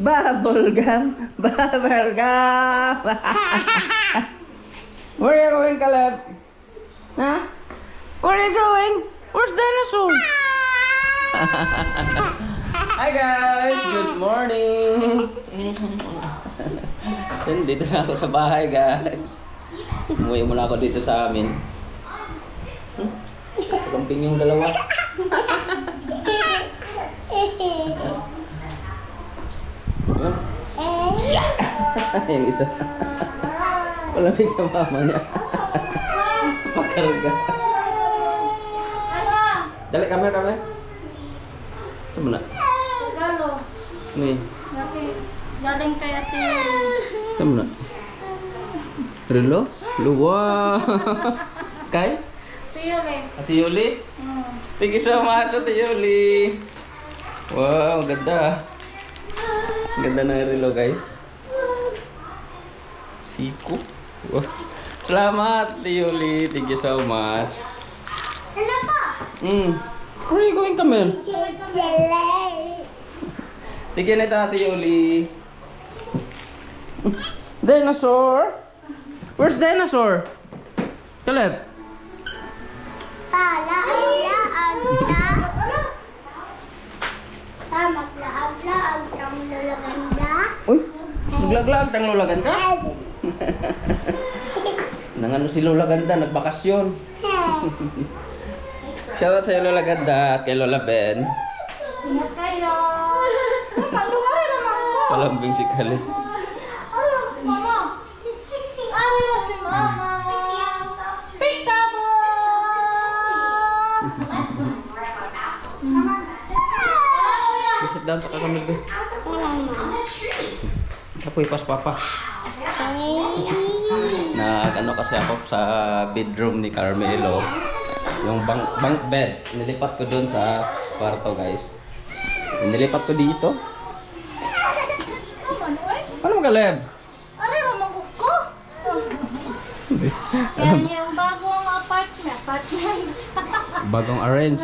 Bubble gum. Bubble gum. Where are you going, Caleb? Huh? Where are you going? Where's dinosaur? Hi guys! Good morning! Dito na ako sa bahay guys. Umuwi muna ako dito sa amin. Kamping yung dalawa. Yung isa. Malamig sa mama niya. Pakarga. Dali, kamera. Ito muna. Galo. Nih. Galing kaya tiyo. Ito muna. Relo? Luwa. Kay? Tiyo eh. Ate Yuli? Thank you so much, Ate Yuli. Wow, ganda. Ganda ng relo, guys. Siku. Wow. Selamat, Ate Yuli. Thank you so much. Ano pa? Where are you going, Camille? Tigyan ito, Ate Yuli. Dinosaur? Where's dinosaur? Caleb? Uy, naglaglag tang Lola Ganda. Nangano si Lola Ganda, nagbakasyon. Shoutout sa Lola Ganda at kay Lola Ben. Ingat kayo. Palungay naman ko. Palambing si Caleb. Ayaw si mama. Ayaw si mama. Peekaboo. Sit down sa kakamil ko. Kapoy pas papa. Ano kasi ako sa bedroom ni Carmelo. Yung bunk bed. Nilipat ko doon sa kwarto, guys. Nilipat ko dito. Ano mo, Caleb? Ano naman ko? Yan yung bagong apartment. Bagong arrange.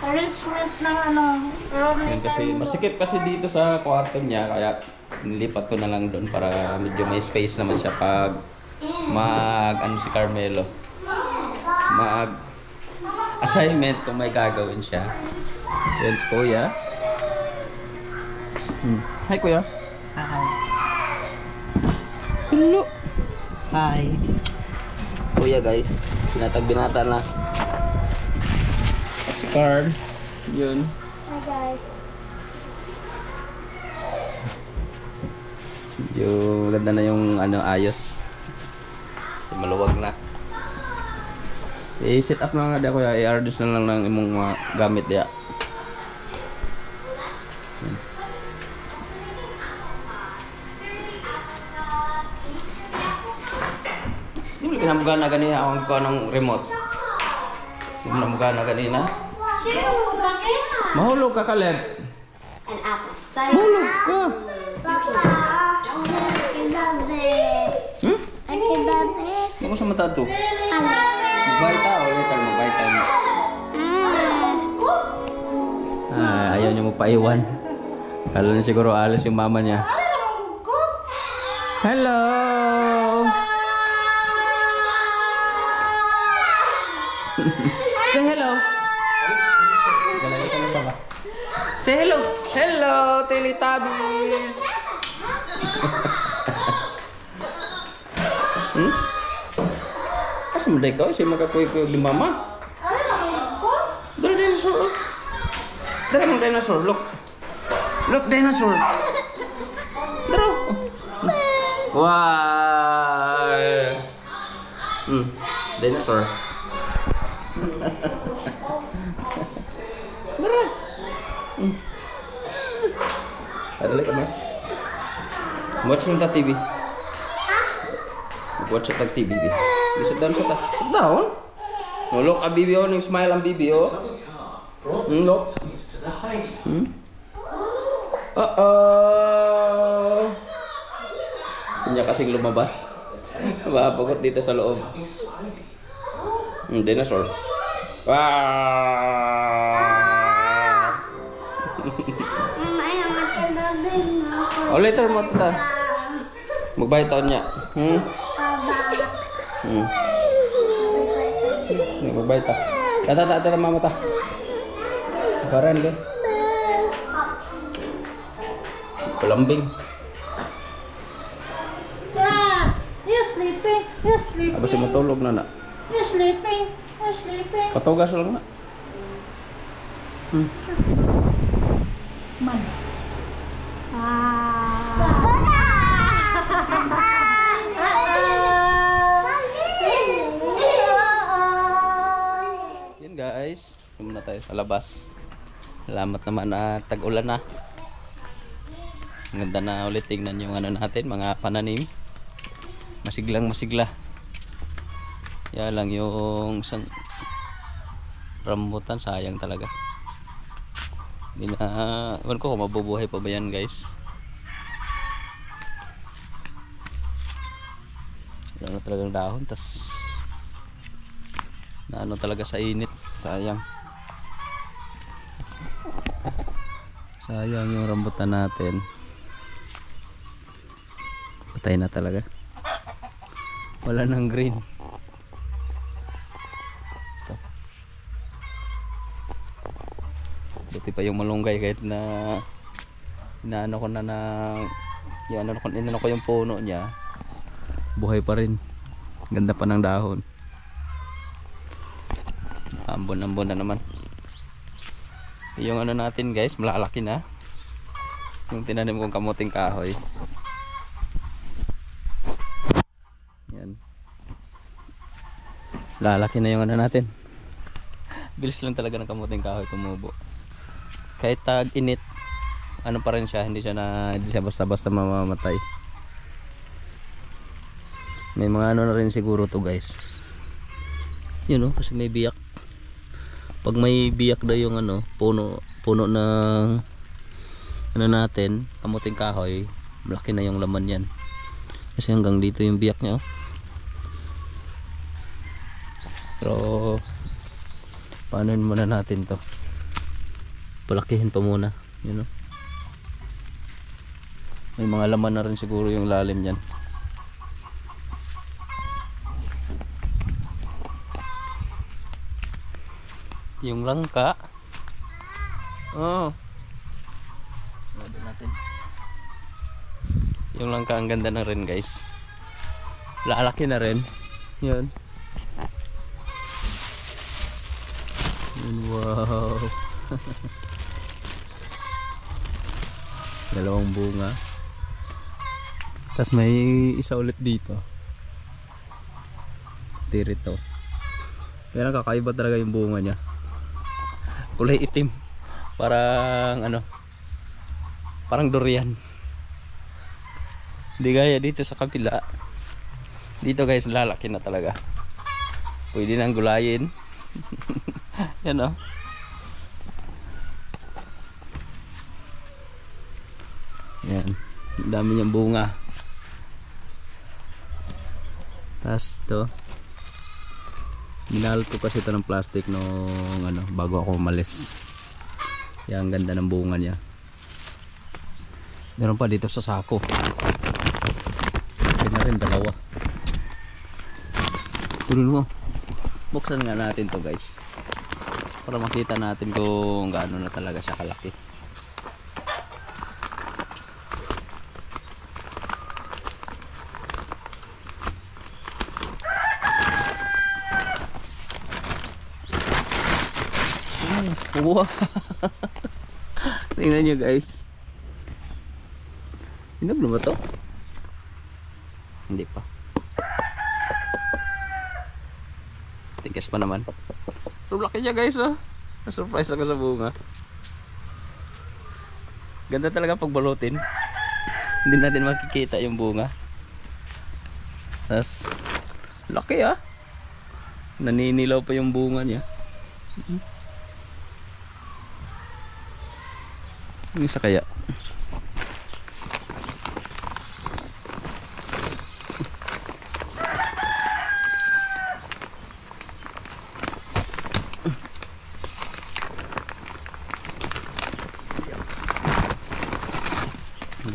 Arrangement ng ano. Yan kasi masikip kasi dito sa kwarto niya, kaya nilipat ko na lang doon para medyo may space naman siya pag si Carmelo mag assignment kung may gagawin siya. Yan si Kuya. Hi Kuya. Hi. Hello. Hi. Kuya guys, binata na. At si Carl. Yun. Hi guys. Yung ganda na yung ayos. Maluwag na. I-set up na nga diya kuya. I-reduce na lang ng imong mga gamit diya. Hindi kinamuga na ganina akong ko ng remote. Hindi kinamuga na ganina. Mahulog ka, Caleb. Mahulog ka. Bago sa mata to. Magbayta o later magbayta niya. Ayaw niya magpaiwan. Kala niya siguro alis yung mama niya. Hello! Say hello! Say hello! Hello, Teletubbies! Kasi mo ikaw, siya magkakuy-kuy ni mama. Dala dinosaur. Dala mong dinosaur, look. Look, dinosaur. Dala. Wow. Dinosaur. Dala. Dala ka ba? Watch mo ta TV. Watch sa TV. Sit down sa ta. Sit down. Oh, look, a baby, oh, yung smile ang baby, oh. Look. Uh-oh. Gusto niya kasing lumabas. Mapapagot dito sa loob. Dinosaur. Wow! O later mo tata. Magbayad taon niya. Magbayad ta. Tata mama ta. Karan ka. Palambing. Yeah, you're sleeping. You're sleeping. Aba si matulog na na. You're sleeping. You're sleeping. Patugas lang na. Man. Yan guys, muna tayo sa labas. Salamat naman na tag-ulan na. Ang ganda na ulit tingnan yung ano natin, mga pananim. Masiglang masigla. Yan lang yung isang rambutan, sayang talaga. Hindi na, ewan ko kung mabubuhay pa ba yan guys. Wala na talagang dahon, tas na ano talaga sa init, sayang. Sayang yung rambutan natin. Patay na talaga. Wala nang green. Ito. Buti pa yung malunggay kahit na inaano ko na inano ko yung puno niya. Buhay pa rin. Ganda pa ng dahon. Ambon-ambon na naman. Yung ano natin guys, malalaki na. Yung tinanim kong kamuting kahoy. Yan. Lalaki na yung ano natin. Bilis lang talaga ng kamuting kahoy tumubo. Kahit tag-init, ano pa rin siya, hindi siya basta-basta mamamatay. May mga ano na rin siguro to guys. Yun know, kasi may biyak. Pag may biyak daw yung ano, puno ng ano natin, kamuting kahoy, malaki na yung laman yan. Kasi hanggang dito yung biyak niya. Oh. Pero paano muna natin to? Palakihin pa muna, you know. May mga laman na rin siguro yung lalim niyan. Yung langka. Oh. Wala natin. Yung langka ang ganda na rin guys. Lalaki na rin. Yun. Yun, wow. Dalawang bunga. Tapos may isa ulit dito. Tirito. Pero kakaiba talaga yung bunga niya. Kulay itim. Parang ano, parang durian. Hindi gaya dito sa kabila. Dito guys, lalaki na talaga. Pwede nang gulayin. Yan o. Yan. Ang dami niyang bunga. Tapos to, minahal ko kasi ito ng plastic nung ano, bago ako umalis. Yan, ang ganda ng bunga niya. Meron pa dito sa sako. Okay na rin, dalawa. Tuloy mo. Buksan nga natin to guys, para makita natin kung gaano na talaga siya kalaki. Wow. Tingnan nyo guys. Hinog na ba to? Hindi pa. Tigas pa naman. So laki niya guys oh. Na-surprise ako sa bunga. Ganda talaga pag balutin. Hindi natin makikita yung bunga. Tapos laki ah. Naninilaw pa yung bunga niya. Yung isa kaya.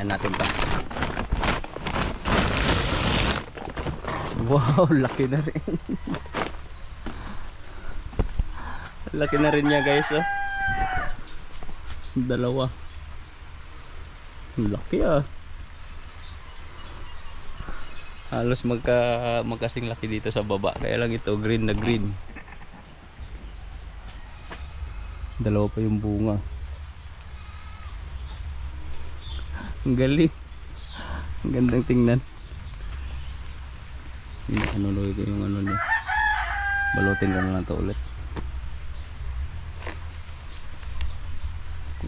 Damihan natin pa. Wow, laki na rin. Laki na rin niya guys, oh. Dalawa. Laki ah. Halos magkasing laki dito sa baba. Kaya lang ito green na green. Dalawa pa yung bunga. Ang galing. Ang gandang tingnan. Ano ko yung ano niya. Balutin ko na lang ito ulit.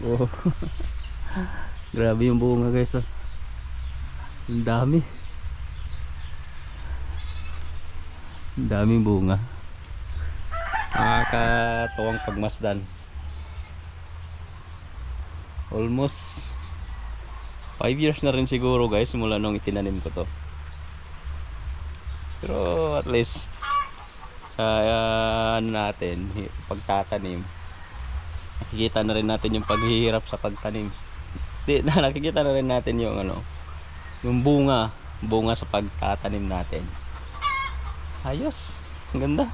Oh. Grabe yung bunga guys, oh. Ang dami. Ang daming bunga. Nakakatuwang pagmasdan. Almost 5 years na rin siguro guys mula nung itinanim ko to. Pero at least sa ano natin, pagtatanim, nakikita na rin natin yung paghihirap sa pagtanim. Nakikita na rin natin yung ano, yung bunga sa pagtatanim natin. Ayos, ang ganda.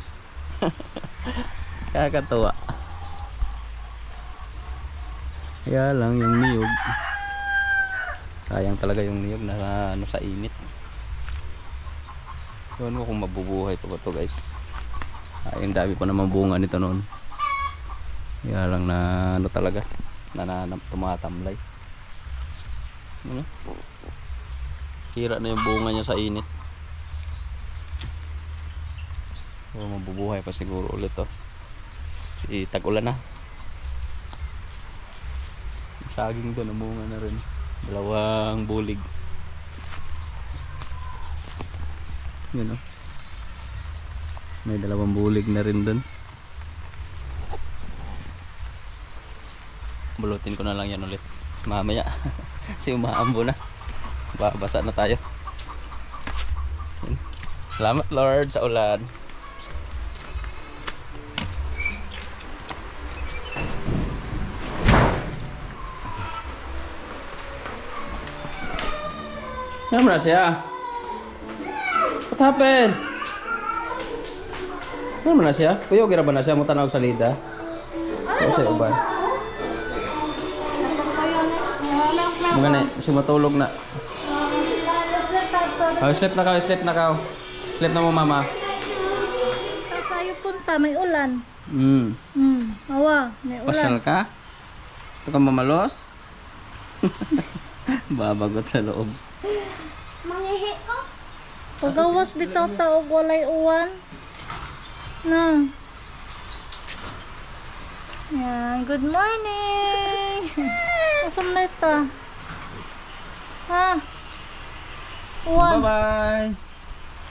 Kakatuwa. Kaya lang yung niyog, sayang talaga yung niyog na ano sa init. Ewan ko kung mabubuhay pa ba to guys. Ang dami pa naman bunga nito noon. Kaya lang na ano talaga, tumatamlay. Ano? Sira na yung bunga niya sa init. So mabubuhay pa siguro ulit to. Si tag-ulan na. Saging doon, bunga na rin. Dalawang bulig. Yun o. May dalawang bulig na rin doon. Bulutin ko na lang yan ulit mamaya. Kasi umaambo na. Babasa na tayo. Yun. Salamat Lord sa ulan. Saan na siya? What happened? Saan na siya? Kuya, gira ba na siya? Mutanawag sa lida? Ano sa'yo ba? Magana, siya matulog na. Oh, sleep na ka, sleep na ka. Sleep na mo mama. Saan tayo punta? May ulan. Awa, may ulan. Pasyal ka? Ito ka mamalos? Babagot sa loob. Mangihi ko. Pagawas bitaw taog walay uwan. Na. Yan, good morning. Asam na ito? Ha? Uwan. Bye-bye.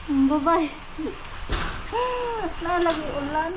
Bye-bye. Nalagi ulan.